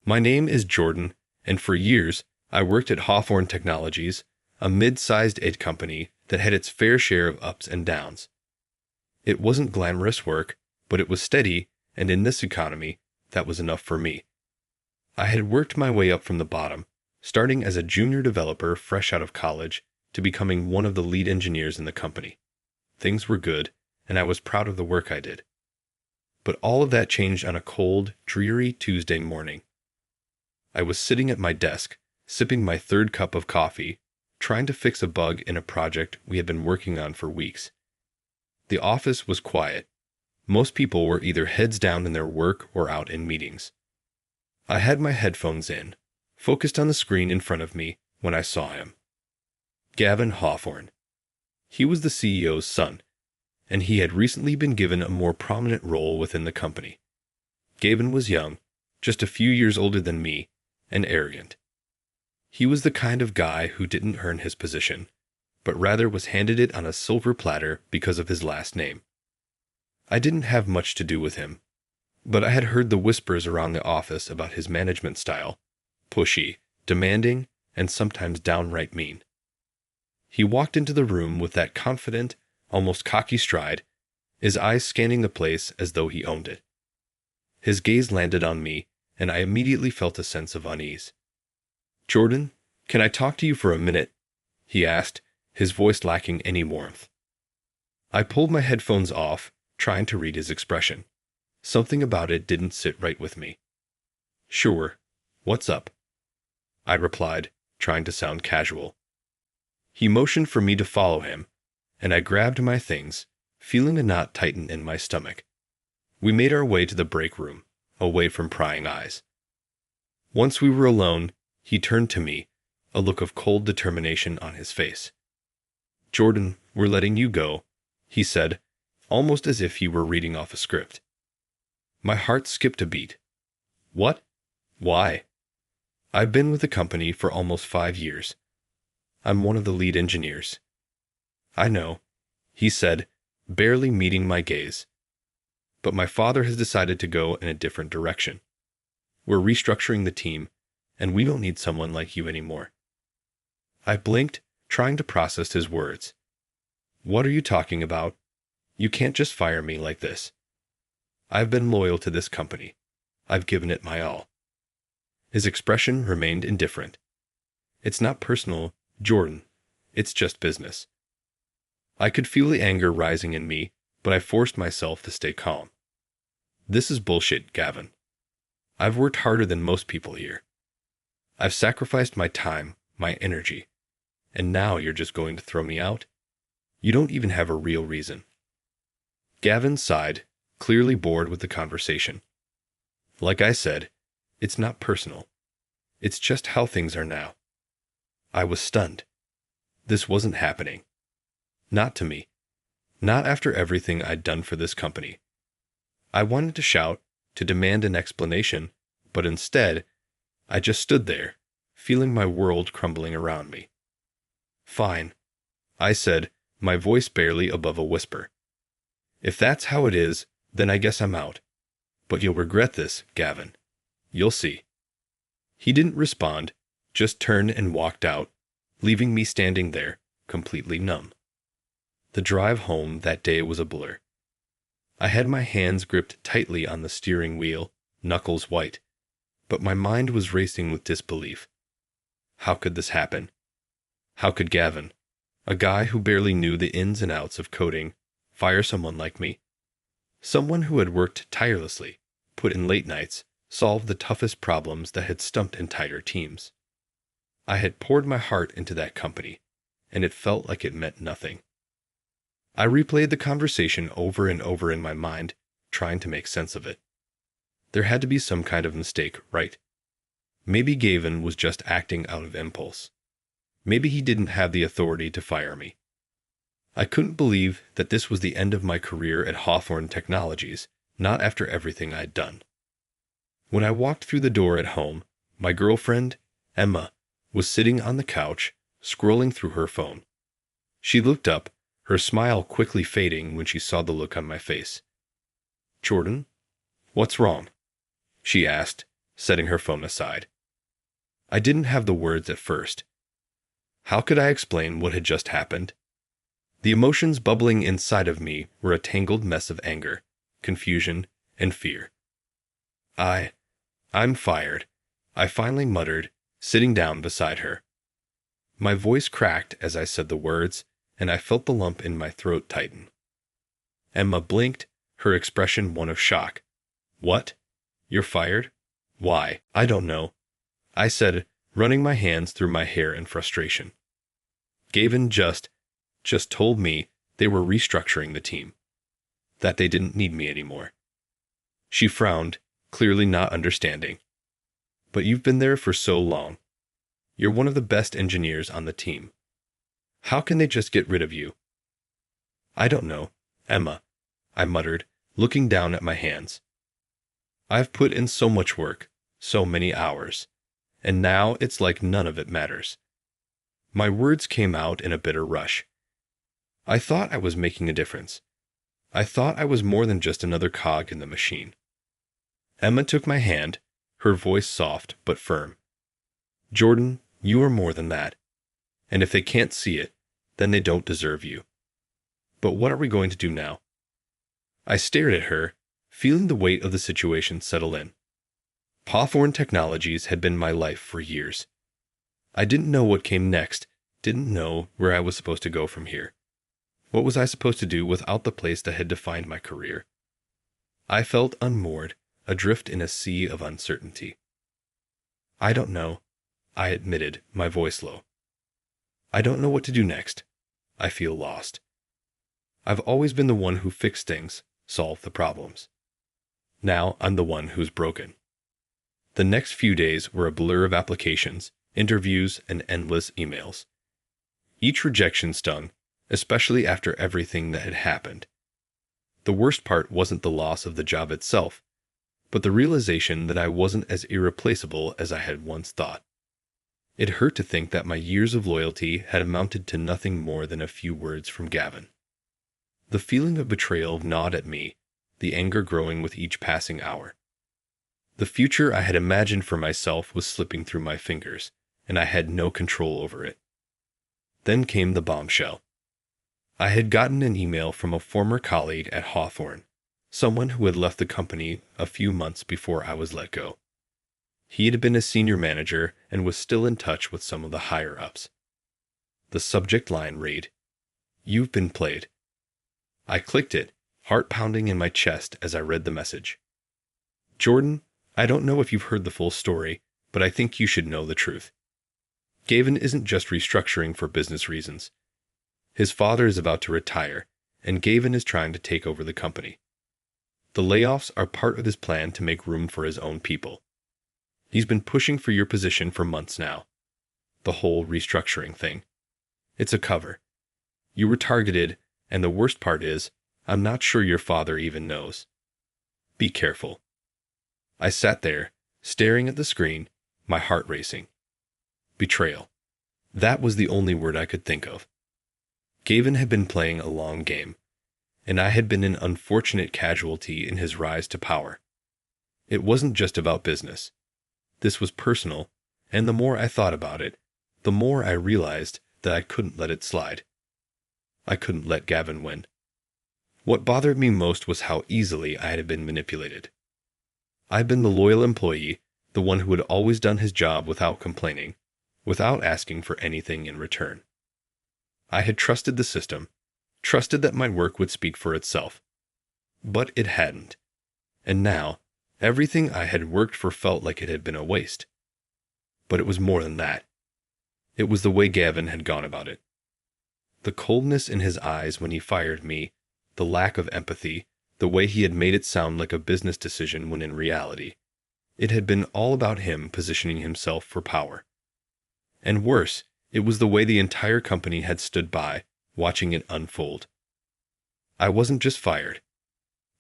My name is Jordan, and for years I worked at Hawthorne Technologies, a mid-sized ed company that had its fair share of ups and downs. It wasn't glamorous work, but it was steady, and in this economy, that was enough for me. I had worked my way up from the bottom, starting as a junior developer fresh out of college to becoming one of the lead engineers in the company. Things were good, and I was proud of the work I did. But all of that changed on a cold, dreary Tuesday morning. I was sitting at my desk, sipping my third cup of coffee, trying to fix a bug in a project we had been working on for weeks. The office was quiet. Most people were either heads down in their work or out in meetings. I had my headphones in, focused on the screen in front of me, when I saw him. Gavin Hawthorne. He was the CEO's son, and he had recently been given a more prominent role within the company. Gavin was young, just a few years older than me, and arrogant. He was the kind of guy who didn't earn his position, but rather was handed it on a silver platter because of his last name. I didn't have much to do with him, but I had heard the whispers around the office about his management style, pushy, demanding, and sometimes downright mean. He walked into the room with that confident, almost cocky stride, his eyes scanning the place as though he owned it. His gaze landed on me, and I immediately felt a sense of unease. "Jordan, can I talk to you for a minute?" he asked, his voice lacking any warmth. I pulled my headphones off, trying to read his expression. Something about it didn't sit right with me. "Sure. What's up?" I replied, trying to sound casual. He motioned for me to follow him, and I grabbed my things, feeling a knot tighten in my stomach. We made our way to the break room, away from prying eyes. Once we were alone, he turned to me, a look of cold determination on his face. "Jordan, we're letting you go," he said, almost as if he were reading off a script. My heart skipped a beat. "What? Why?" "I've been with the company for almost 5 years. I'm one of the lead engineers." "I know," he said, barely meeting my gaze. "But my father has decided to go in a different direction. We're restructuring the team, and we don't need someone like you anymore." I blinked, trying to process his words. "What are you talking about? You can't just fire me like this. I've been loyal to this company. I've given it my all." His expression remained indifferent. "It's not personal, Jordan. It's just business." I could feel the anger rising in me, but I forced myself to stay calm. "This is bullshit, Gavin. I've worked harder than most people here. I've sacrificed my time, my energy, and now you're just going to throw me out? You don't even have a real reason." Gavin sighed, clearly bored with the conversation. "Like I said, it's not personal. It's just how things are now." I was stunned. This wasn't happening. Not to me. Not after everything I'd done for this company. I wanted to shout, to demand an explanation, but instead, I just stood there, feeling my world crumbling around me. "Fine," I said, my voice barely above a whisper. "If that's how it is, then I guess I'm out. But you'll regret this, Gavin. You'll see." He didn't respond, just turned and walked out, leaving me standing there, completely numb. The drive home that day was a blur. I had my hands gripped tightly on the steering wheel, knuckles white, but my mind was racing with disbelief. How could this happen? How could Gavin, a guy who barely knew the ins and outs of coding, fire someone like me? Someone who had worked tirelessly, put in late nights, solved the toughest problems that had stumped entire teams. I had poured my heart into that company, and it felt like it meant nothing. I replayed the conversation over and over in my mind, trying to make sense of it. There had to be some kind of mistake, right? Maybe Gavin was just acting out of impulse. Maybe he didn't have the authority to fire me. I couldn't believe that this was the end of my career at Hawthorne Technologies, not after everything I'd done. When I walked through the door at home, my girlfriend, Emma, was sitting on the couch, scrolling through her phone. She looked up, her smile quickly fading when she saw the look on my face. "Jordan, what's wrong?" she asked, setting her phone aside. I didn't have the words at first. How could I explain what had just happened? The emotions bubbling inside of me were a tangled mess of anger, confusion, and fear. I'm fired, I finally muttered, sitting down beside her. My voice cracked as I said the words, and I felt the lump in my throat tighten. Emma blinked, her expression one of shock. What? You're fired? Why? I don't know, I said, running my hands through my hair in frustration. Gavin just told me they were restructuring the team, that they didn't need me anymore. She frowned, clearly not understanding. But you've been there for so long. You're one of the best engineers on the team. How can they just get rid of you? I don't know, Emma, I muttered, looking down at my hands. I've put in so much work, so many hours, and now it's like none of it matters. My words came out in a bitter rush. I thought I was making a difference. I thought I was more than just another cog in the machine. Emma took my hand, her voice soft but firm. Jordan, you are more than that. And if they can't see it, then they don't deserve you. But what are we going to do now? I stared at her, feeling the weight of the situation settle in. Hawthorne Technologies had been my life for years. I didn't know what came next, didn't know where I was supposed to go from here. What was I supposed to do without the place that had defined my career? I felt unmoored, adrift in a sea of uncertainty. I don't know, I admitted, my voice low. I don't know what to do next. I feel lost. I've always been the one who fixed things, solved the problems. Now I'm the one who's broken. The next few days were a blur of applications, interviews, and endless emails. Each rejection stung, especially after everything that had happened. The worst part wasn't the loss of the job itself, but the realization that I wasn't as irreplaceable as I had once thought. It hurt to think that my years of loyalty had amounted to nothing more than a few words from Gavin. The feeling of betrayal gnawed at me, the anger growing with each passing hour. The future I had imagined for myself was slipping through my fingers, and I had no control over it. Then came the bombshell. I had gotten an email from a former colleague at Hawthorne, someone who had left the company a few months before I was let go. He had been a senior manager and was still in touch with some of the higher-ups. The subject line read, "You've been played." I clicked it, heart pounding in my chest as I read the message. Jordan, I don't know if you've heard the full story, but I think you should know the truth. Gavin isn't just restructuring for business reasons. His father is about to retire, and Gavin is trying to take over the company. The layoffs are part of his plan to make room for his own people. He's been pushing for your position for months now. The whole restructuring thing. It's a cover. You were targeted, and the worst part is, I'm not sure your father even knows. Be careful. I sat there, staring at the screen, my heart racing. Betrayal. That was the only word I could think of. Gavin had been playing a long game, and I had been an unfortunate casualty in his rise to power. It wasn't just about business. This was personal, and the more I thought about it, the more I realized that I couldn't let it slide. I couldn't let Gavin win. What bothered me most was how easily I had been manipulated. I'd been the loyal employee, the one who had always done his job without complaining, without asking for anything in return. I had trusted the system, trusted that my work would speak for itself. But it hadn't. And now, everything I had worked for felt like it had been a waste. But it was more than that. It was the way Gavin had gone about it. The coldness in his eyes when he fired me, the lack of empathy, the way he had made it sound like a business decision when in reality, it had been all about him positioning himself for power. And worse, it was the way the entire company had stood by, watching it unfold. I wasn't just fired.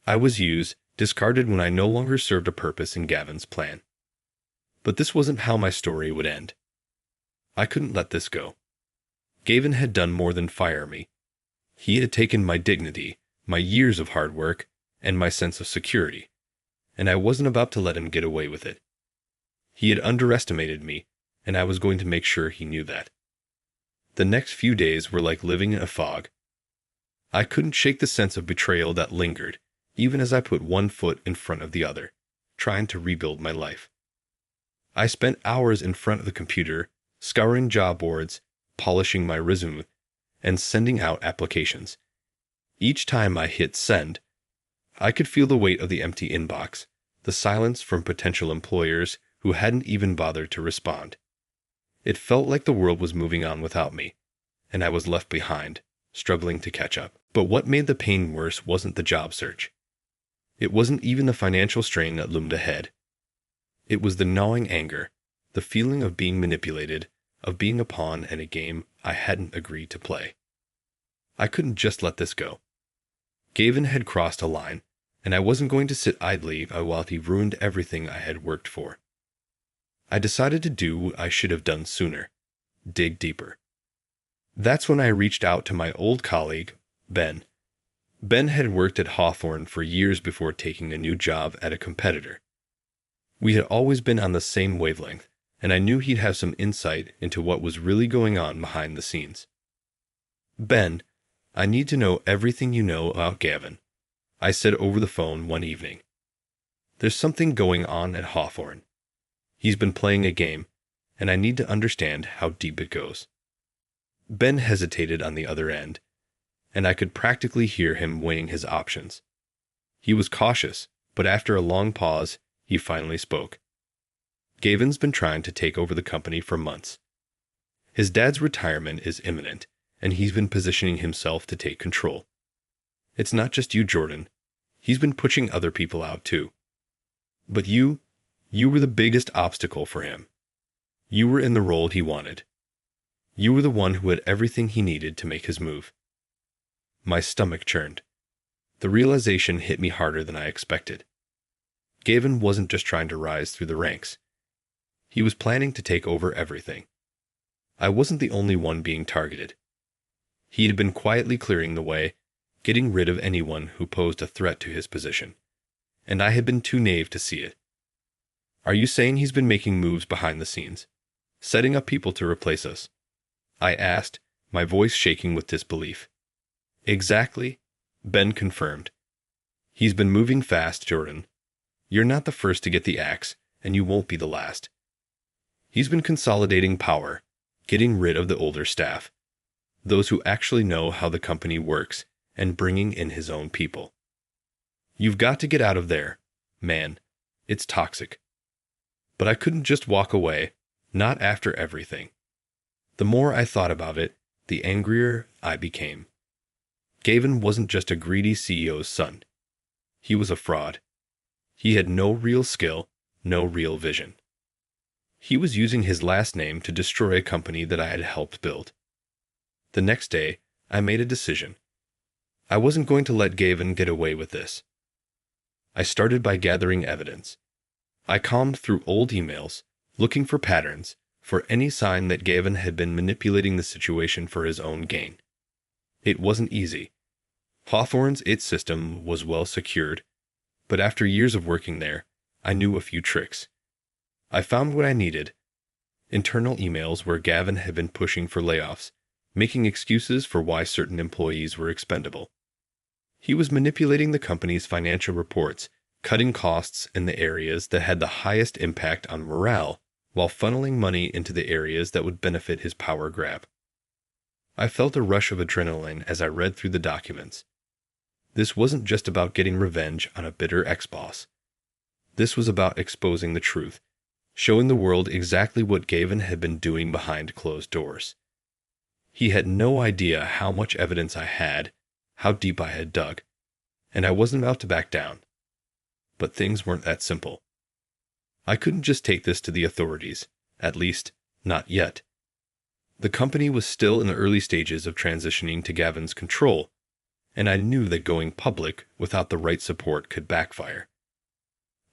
I was used, discarded when I no longer served a purpose in Gavin's plan. But this wasn't how my story would end. I couldn't let this go. Gavin had done more than fire me. He had taken my dignity, my years of hard work, and my sense of security, and I wasn't about to let him get away with it. He had underestimated me, and I was going to make sure he knew that. The next few days were like living in a fog. I couldn't shake the sense of betrayal that lingered, even as I put one foot in front of the other, trying to rebuild my life. I spent hours in front of the computer, scouring job boards, polishing my resume, and sending out applications. Each time I hit send, I could feel the weight of the empty inbox, the silence from potential employers who hadn't even bothered to respond. It felt like the world was moving on without me, and I was left behind, struggling to catch up. But what made the pain worse wasn't the job search. It wasn't even the financial strain that loomed ahead. It was the gnawing anger, the feeling of being manipulated, of being a pawn in a game I hadn't agreed to play. I couldn't just let this go. Gavin had crossed a line, and I wasn't going to sit idly while he ruined everything I had worked for. I decided to do what I should have done sooner: dig deeper. That's when I reached out to my old colleague, Ben. Ben had worked at Hawthorne for years before taking a new job at a competitor. We had always been on the same wavelength, and I knew he'd have some insight into what was really going on behind the scenes. "Ben, I need to know everything you know about Gavin," I said over the phone one evening. "There's something going on at Hawthorne. He's been playing a game, and I need to understand how deep it goes." Ben hesitated on the other end, and I could practically hear him weighing his options. He was cautious, but after a long pause, he finally spoke. "Gavin's been trying to take over the company for months. His dad's retirement is imminent, and he's been positioning himself to take control. It's not just you, Jordan. He's been pushing other people out too. But you were the biggest obstacle for him. You were in the role he wanted. You were the one who had everything he needed to make his move." My stomach churned. The realization hit me harder than I expected. Gavin wasn't just trying to rise through the ranks. He was planning to take over everything. I wasn't the only one being targeted. He had been quietly clearing the way, getting rid of anyone who posed a threat to his position, and I had been too naive to see it. "Are you saying he's been making moves behind the scenes, setting up people to replace us?" I asked, my voice shaking with disbelief. "Exactly," Ben confirmed. "He's been moving fast, Jordan. You're not the first to get the axe, and you won't be the last. He's been consolidating power, getting rid of the older staff, those who actually know how the company works, and bringing in his own people. You've got to get out of there, man. It's toxic." But I couldn't just walk away, not after everything. The more I thought about it, the angrier I became. Gavin wasn't just a greedy CEO's son. He was a fraud. He had no real skill, no real vision. He was using his last name to destroy a company that I had helped build. The next day, I made a decision. I wasn't going to let Gavin get away with this. I started by gathering evidence. I combed through old emails, looking for patterns, for any sign that Gavin had been manipulating the situation for his own gain. It wasn't easy. Hawthorne's IT system was well secured, but after years of working there, I knew a few tricks. I found what I needed: internal emails where Gavin had been pushing for layoffs, making excuses for why certain employees were expendable. He was manipulating the company's financial reports, cutting costs in the areas that had the highest impact on morale, while funneling money into the areas that would benefit his power grab. I felt a rush of adrenaline as I read through the documents. This wasn't just about getting revenge on a bitter ex-boss. This was about exposing the truth, showing the world exactly what Gavin had been doing behind closed doors. He had no idea how much evidence I had, how deep I had dug, and I wasn't about to back down. But things weren't that simple. I couldn't just take this to the authorities, at least, not yet. The company was still in the early stages of transitioning to Gavin's control, and I knew that going public without the right support could backfire.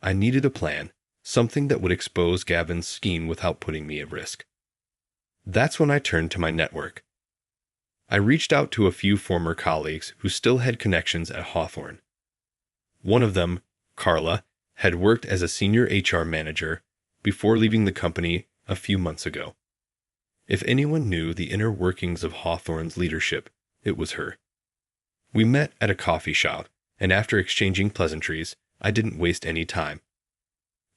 I needed a plan, something that would expose Gavin's scheme without putting me at risk. That's when I turned to my network. I reached out to a few former colleagues who still had connections at Hawthorne. One of them, Carla, had worked as a senior HR manager, before leaving the company a few months ago. If anyone knew the inner workings of Hawthorne's leadership, it was her. We met at a coffee shop, and after exchanging pleasantries, I didn't waste any time.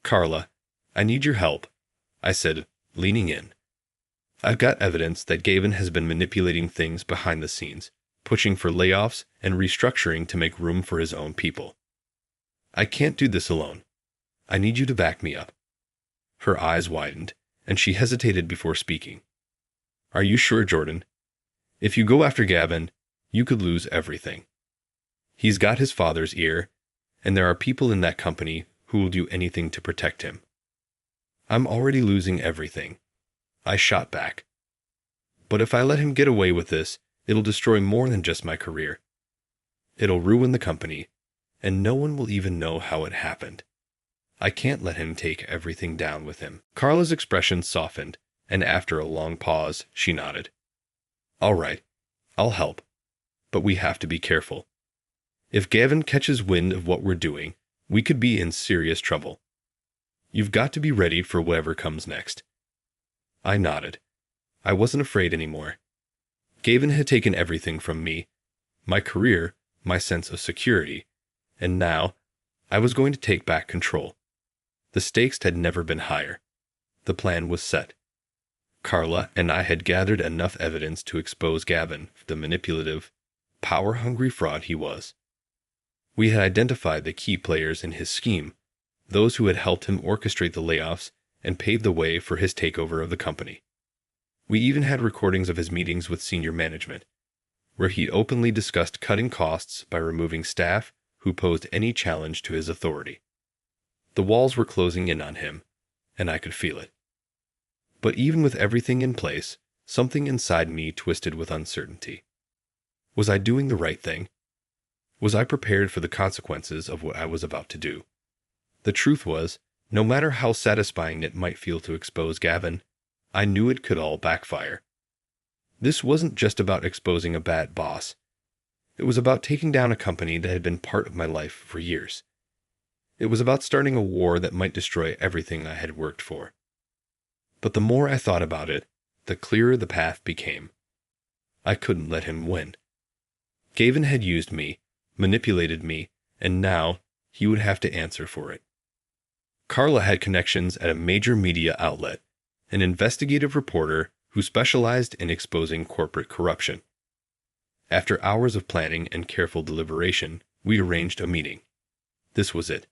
"Carla, I need your help," I said, leaning in. "I've got evidence that Gavin has been manipulating things behind the scenes, pushing for layoffs and restructuring to make room for his own people. I can't do this alone. I need you to back me up." Her eyes widened, and she hesitated before speaking. "Are you sure, Jordan? If you go after Gavin, you could lose everything. He's got his father's ear, and there are people in that company who will do anything to protect him." "I'm already losing everything," I shot back. "But if I let him get away with this, it'll destroy more than just my career. It'll ruin the company, and no one will even know how it happened. I can't let him take everything down with him." Carla's expression softened, and after a long pause, she nodded. "All right, I'll help. But we have to be careful. If Gavin catches wind of what we're doing, we could be in serious trouble. You've got to be ready for whatever comes next." I nodded. I wasn't afraid anymore. Gavin had taken everything from me, my career, my sense of security, and now I was going to take back control. The stakes had never been higher. The plan was set. Carla and I had gathered enough evidence to expose Gavin for the manipulative, power-hungry fraud he was. We had identified the key players in his scheme, those who had helped him orchestrate the layoffs and pave the way for his takeover of the company. We even had recordings of his meetings with senior management, where he openly discussed cutting costs by removing staff who posed any challenge to his authority. The walls were closing in on him, and I could feel it. But even with everything in place, something inside me twisted with uncertainty. Was I doing the right thing? Was I prepared for the consequences of what I was about to do? The truth was, no matter how satisfying it might feel to expose Gavin, I knew it could all backfire. This wasn't just about exposing a bad boss. It was about taking down a company that had been part of my life for years. It was about starting a war that might destroy everything I had worked for. But the more I thought about it, the clearer the path became. I couldn't let him win. Gavin had used me, manipulated me, and now he would have to answer for it. Carla had connections at a major media outlet, an investigative reporter who specialized in exposing corporate corruption. After hours of planning and careful deliberation, we arranged a meeting. This was it.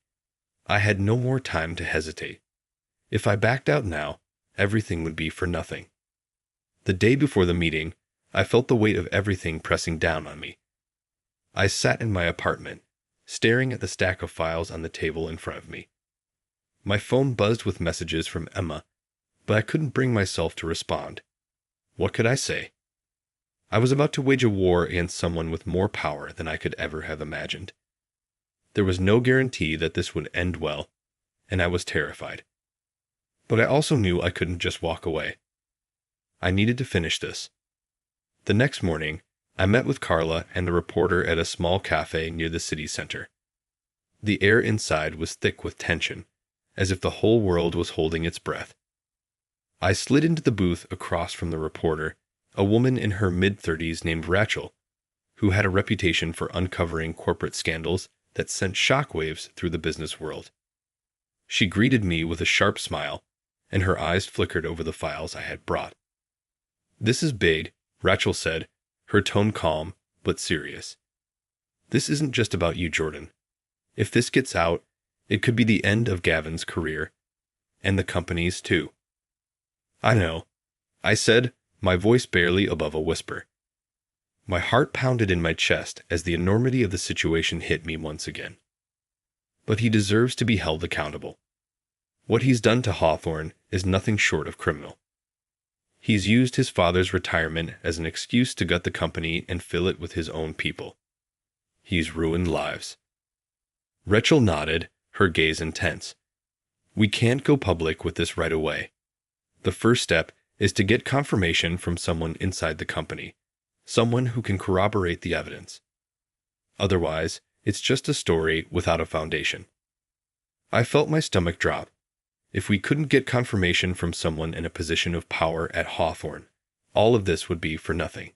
I had no more time to hesitate. If I backed out now, everything would be for nothing. The day before the meeting, I felt the weight of everything pressing down on me. I sat in my apartment, staring at the stack of files on the table in front of me. My phone buzzed with messages from Emma, but I couldn't bring myself to respond. What could I say? I was about to wage a war against someone with more power than I could ever have imagined. There was no guarantee that this would end well, and I was terrified. But I also knew I couldn't just walk away. I needed to finish this. The next morning, I met with Carla and the reporter at a small cafe near the city center. The air inside was thick with tension, as if the whole world was holding its breath. I slid into the booth across from the reporter, a woman in her mid-30s named Rachel, who had a reputation for uncovering corporate scandals that sent shockwaves through the business world. She greeted me with a sharp smile, and her eyes flickered over the files I had brought. "This is big," Rachel said, her tone calm but serious. "This isn't just about you, Jordan. If this gets out, it could be the end of Gavin's career, and the company's too." "I know," I said, my voice barely above a whisper. My heart pounded in my chest as the enormity of the situation hit me once again. But he deserves to be held accountable. What he's done to Hawthorne is nothing short of criminal. He's used his father's retirement as an excuse to gut the company and fill it with his own people. He's ruined lives. Rachel nodded, her gaze intense. "We can't go public with this right away. The first step is to get confirmation from someone inside the company, someone who can corroborate the evidence. Otherwise, it's just a story without a foundation." I felt my stomach drop. If we couldn't get confirmation from someone in a position of power at Hawthorne, all of this would be for nothing.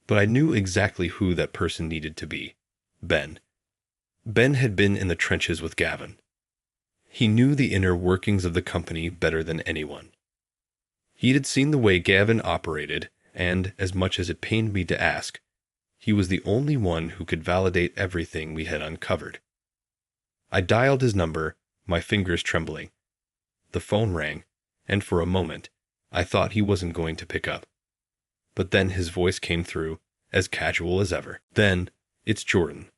But I knew exactly who that person needed to be. Ben. Ben had been in the trenches with Gavin. He knew the inner workings of the company better than anyone. He had seen the way Gavin operated, and, as much as it pained me to ask, he was the only one who could validate everything we had uncovered. I dialed his number, my fingers trembling. The phone rang, and for a moment, I thought he wasn't going to pick up. But then his voice came through, as casual as ever. "Ben, it's Jordan.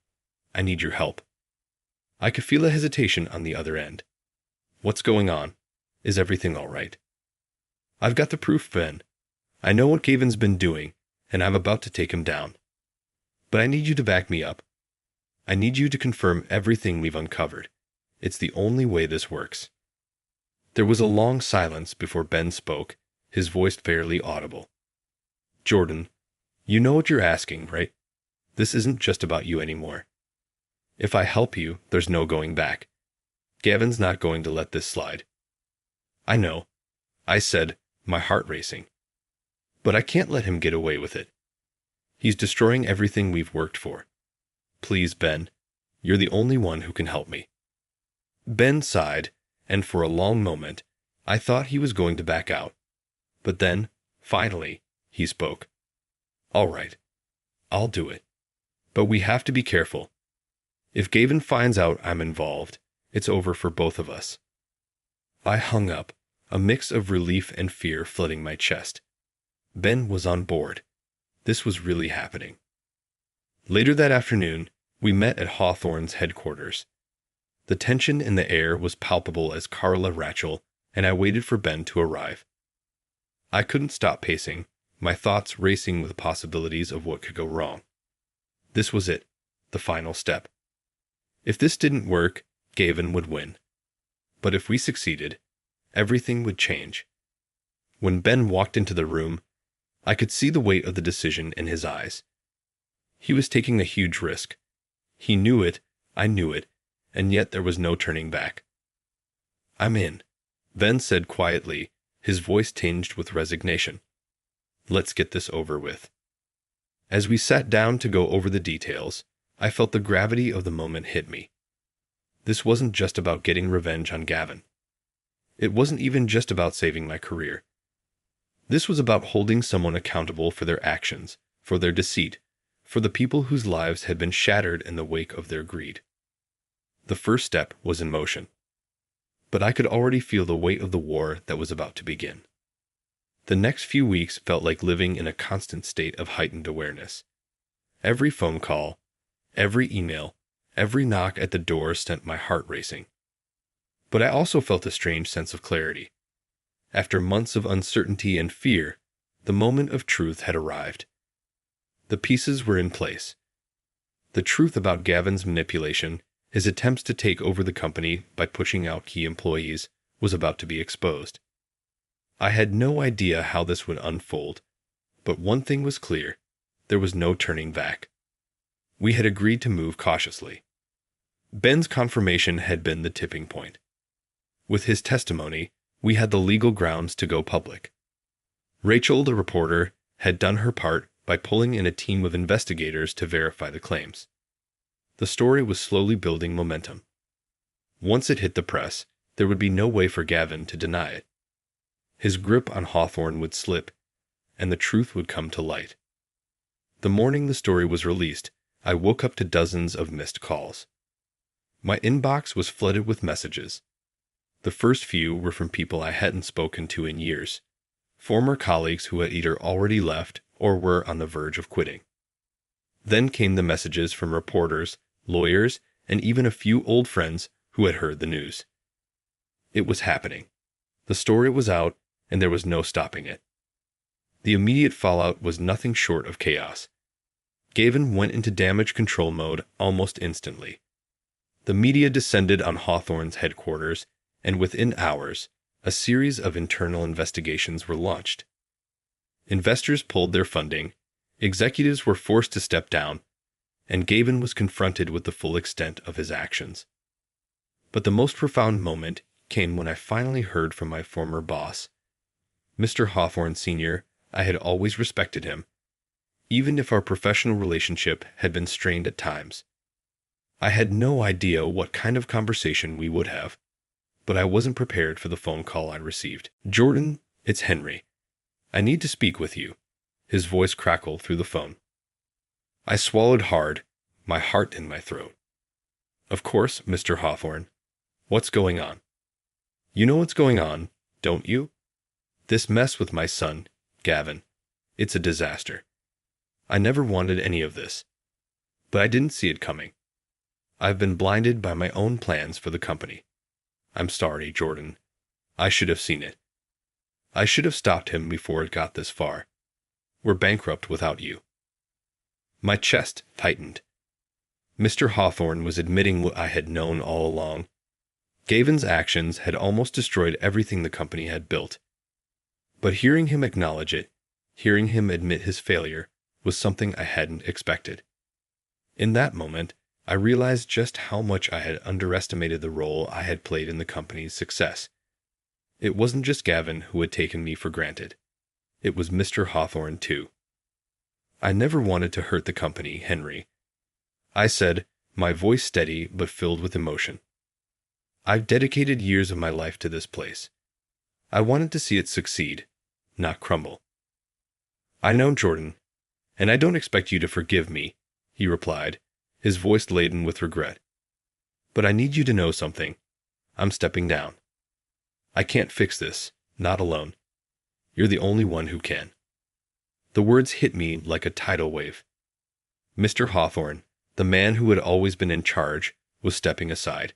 I need your help." I could feel a hesitation on the other end. "What's going on? Is everything all right?" "I've got the proof, Ben. I know what Gavin's been doing, and I'm about to take him down. But I need you to back me up. I need you to confirm everything we've uncovered. It's the only way this works." There was a long silence before Ben spoke, his voice barely audible. "Jordan, you know what you're asking, right? This isn't just about you anymore. If I help you, there's no going back. Gavin's not going to let this slide." "I know," I said, my heart racing. "But I can't let him get away with it. He's destroying everything we've worked for. Please, Ben, you're the only one who can help me." Ben sighed, and for a long moment, I thought he was going to back out. But then, finally, he spoke. "All right, I'll do it. But we have to be careful. If Gavin finds out I'm involved, it's over for both of us." I hung up, a mix of relief and fear flooding my chest. Ben was on board. This was really happening. Later that afternoon, we met at Hawthorne's headquarters. The tension in the air was palpable as Carla Rachel and I waited for Ben to arrive. I couldn't stop pacing, my thoughts racing with possibilities of what could go wrong. This was it, the final step. If this didn't work, Gavin would win. But if we succeeded, everything would change. When Ben walked into the room, I could see the weight of the decision in his eyes. He was taking a huge risk. He knew it, I knew it, and yet there was no turning back. "I'm in," Ben said quietly, his voice tinged with resignation. "Let's get this over with." As we sat down to go over the details, I felt the gravity of the moment hit me. This wasn't just about getting revenge on Gavin. It wasn't even just about saving my career. This was about holding someone accountable for their actions, for their deceit, for the people whose lives had been shattered in the wake of their greed. The first step was in motion. But I could already feel the weight of the war that was about to begin. The next few weeks felt like living in a constant state of heightened awareness. Every phone call, every email, every knock at the door sent my heart racing. But I also felt a strange sense of clarity. After months of uncertainty and fear, the moment of truth had arrived. The pieces were in place. The truth about Gavin's manipulation, his attempts to take over the company by pushing out key employees, was about to be exposed. I had no idea how this would unfold, but one thing was clear: there was no turning back. We had agreed to move cautiously. Ben's confirmation had been the tipping point. With his testimony, we had the legal grounds to go public. Rachel, the reporter, had done her part by pulling in a team of investigators to verify the claims. The story was slowly building momentum. Once it hit the press, there would be no way for Gavin to deny it. His grip on Hawthorne would slip, and the truth would come to light. The morning the story was released, I woke up to dozens of missed calls. My inbox was flooded with messages. The first few were from people I hadn't spoken to in years, former colleagues who had either already left or were on the verge of quitting. Then came the messages from reporters, lawyers, and even a few old friends who had heard the news. It was happening. The story was out, and there was no stopping it. The immediate fallout was nothing short of chaos. Gavin went into damage control mode almost instantly. The media descended on Hawthorne's headquarters, and within hours, a series of internal investigations were launched. Investors pulled their funding, executives were forced to step down, and Gavin was confronted with the full extent of his actions. But the most profound moment came when I finally heard from my former boss. Mr. Hawthorne Sr., I had always respected him, even if our professional relationship had been strained at times. I had no idea what kind of conversation we would have, but I wasn't prepared for the phone call I received. "Jordan, it's Henry. I need to speak with you." His voice crackled through the phone. I swallowed hard, my heart in my throat. "Of course, Mr. Hawthorne. What's going on?" "You know what's going on, don't you? This mess with my son, Gavin. It's a disaster. I never wanted any of this, but I didn't see it coming. I've been blinded by my own plans for the company. I'm sorry, Jordan. I should have seen it. I should have stopped him before it got this far. We're bankrupt without you." My chest tightened. Mr. Hawthorne was admitting what I had known all along. Gavin's actions had almost destroyed everything the company had built. But hearing him acknowledge it, hearing him admit his failure, was something I hadn't expected. In that moment, I realized just how much I had underestimated the role I had played in the company's success. It wasn't just Gavin who had taken me for granted. It was Mr. Hawthorne, too. "I never wanted to hurt the company, Henry," I said, my voice steady but filled with emotion. "I've dedicated years of my life to this place. I wanted to see it succeed, not crumble." "I know, Jordan, and I don't expect you to forgive me," he replied, his voice laden with regret. "But I need you to know something. I'm stepping down. I can't fix this, not alone. You're the only one who can." The words hit me like a tidal wave. Mr. Hawthorne, the man who had always been in charge, was stepping aside.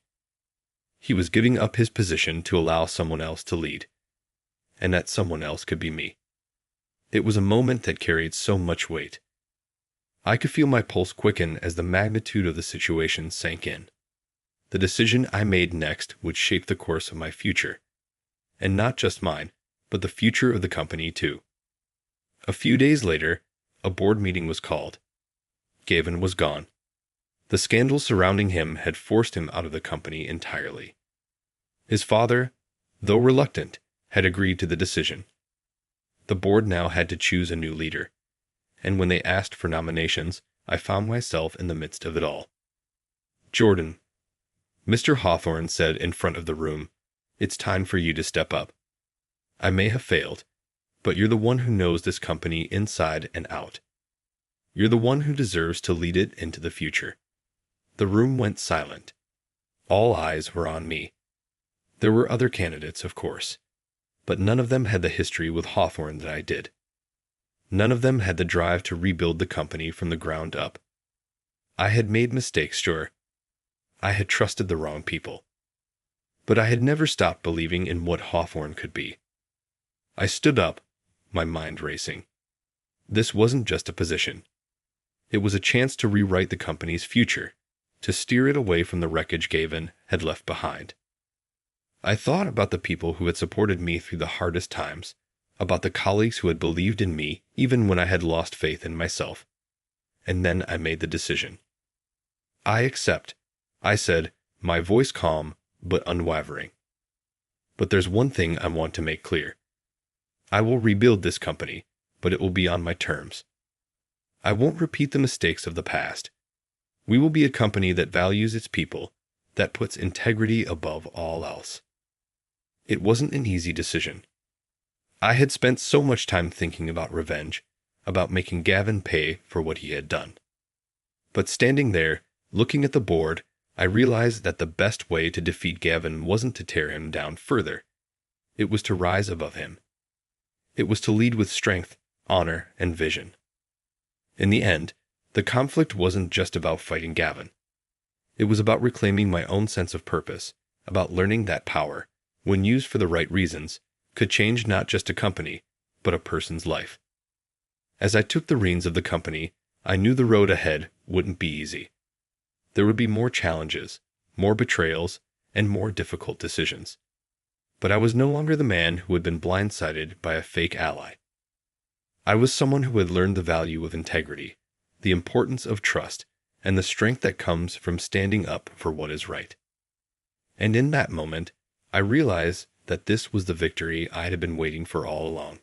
He was giving up his position to allow someone else to lead. And that someone else could be me. It was a moment that carried so much weight. I could feel my pulse quicken as the magnitude of the situation sank in. The decision I made next would shape the course of my future. And not just mine, but the future of the company too. A few days later, a board meeting was called. Gavin was gone. The scandal surrounding him had forced him out of the company entirely. His father, though reluctant, had agreed to the decision. The board now had to choose a new leader, and when they asked for nominations, I found myself in the midst of it all. "Jordan," Mr. Hawthorne said in front of the room, "it's time for you to step up. I may have failed, but you're the one who knows this company inside and out. You're the one who deserves to lead it into the future." The room went silent. All eyes were on me. There were other candidates, of course, but none of them had the history with Hawthorne that I did. None of them had the drive to rebuild the company from the ground up. I had made mistakes, sure. I had trusted the wrong people. But I had never stopped believing in what Hawthorne could be. I stood up, my mind racing. This wasn't just a position. It was a chance to rewrite the company's future, to steer it away from the wreckage Gavin had left behind. I thought about the people who had supported me through the hardest times, about the colleagues who had believed in me even when I had lost faith in myself. And then I made the decision. "I accept," I said, my voice calm but unwavering. "But there's one thing I want to make clear. I will rebuild this company, but it will be on my terms. I won't repeat the mistakes of the past. We will be a company that values its people, that puts integrity above all else." It wasn't an easy decision. I had spent so much time thinking about revenge, about making Gavin pay for what he had done. But standing there, looking at the board, I realized that the best way to defeat Gavin wasn't to tear him down further. It was to rise above him. It was to lead with strength, honor, and vision. In the end, the conflict wasn't just about fighting Gavin. It was about reclaiming my own sense of purpose, about learning that power, when used for the right reasons, could change not just a company, but a person's life. As I took the reins of the company, I knew the road ahead wouldn't be easy. There would be more challenges, more betrayals, and more difficult decisions. But I was no longer the man who had been blindsided by a fake ally. I was someone who had learned the value of integrity, the importance of trust, and the strength that comes from standing up for what is right. And in that moment, I realized that this was the victory I had been waiting for all along.